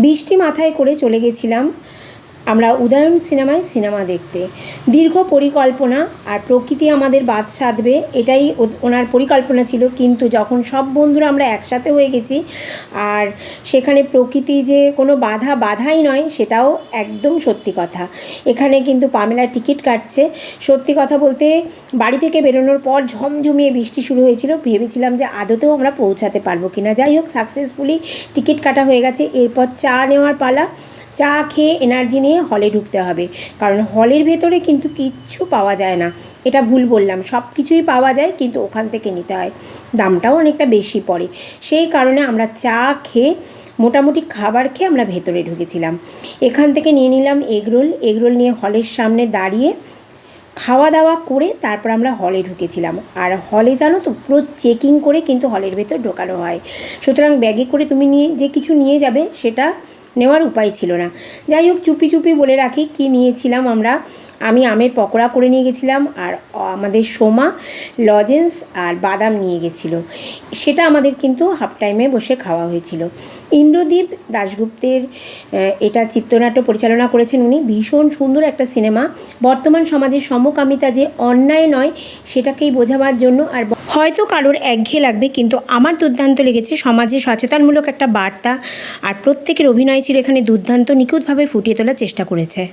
বৃষ্টি মাথায় করে চলে গেছিলাম আমরা উদয়ন সিনেমায় সিনেমা দেখতে। দীর্ঘ পরিকল্পনা আর প্রকৃতি আমাদের বাদ সাধবে এটাই ওনার পরিকল্পনা ছিল, কিন্তু যখন সব বন্ধুরা আমরা একসাথে হয়ে গেছি আর সেখানে প্রকৃতি যে কোনো বাধাই নয় সেটাও একদম সত্যি কথা। এখানে কিন্তু পামেলা টিকিট কাটছে। সত্যি কথা বলতে বাড়ি থেকে বেরোনোর পর ঝমঝমিয়ে বৃষ্টি শুরু হয়েছিল, ভেবেছিলাম যে আদতেও আমরা পৌঁছাতে পারবো কিনা। যাই হোক, সাকসেসফুলি টিকিট কাটা হয়ে গেছে। এরপর চা নেওয়ার পালা। চা খেয়ে এনার্জি নিয়ে হলে ঢুকতে হবে, কারণ হলের ভেতরে কিন্তু কিচ্ছু পাওয়া যায় না। এটা ভুল বললাম, সব কিছুই পাওয়া যায় কিন্তু ওখান থেকে নিতে হয়, দামটাও অনেকটা বেশি পড়ে। সেই কারণে আমরা চা খেয়ে মোটামুটি খাবার খেয়ে আমরা ভেতরে ঢুকেছিলাম। এখান থেকে নিয়ে নিলাম এগরোল নিয়ে হলের সামনে দাঁড়িয়ে খাওয়া দাওয়া করে তারপর আমরা হলে ঢুকেছিলাম। আর হলে জানো তো পুরো চেকিং করে কিন্তু হলের ভেতর ঢোকানো হয়, সুতরাং ব্যাগে করে তুমি যে কিছু নিয়ে যাবে সেটা নেওয়ার উপায় ছিল না। যাই হোক, চুপি বলে রাখি কি নিয়েছিলাম আমরা। আমি আমের পকোড়া করে নিয়ে গেছিলাম, আর আমাদের সোমা লজেন্স আর বাদাম নিয়ে গেছিলো। সেটা আমাদের কিন্তু হাফ টাইমে বসে খাওয়া হয়েছিল। ইন্দ্রদীপ দাশগুপ্তের এটা চিত্রনাট্য পরিচালনা করেছেন উনি। ভীষণ সুন্দর একটা সিনেমা। বর্তমান সমাজে সমকামিতা যে অন্যায় নয় সেটাকেই বোঝাবার জন্য। আর হয়তো কারোর একঘেয়ে লাগবে, কিন্তু আমার দুর্দান্ত লেগেছে। সমাজে সচেতনমূলক একটা বার্তা, আর প্রত্যেকের অভিনয় ছিল এখানে দুর্দান্ত, নিখুঁতভাবে ফুটিয়ে তোলার চেষ্টা করেছে।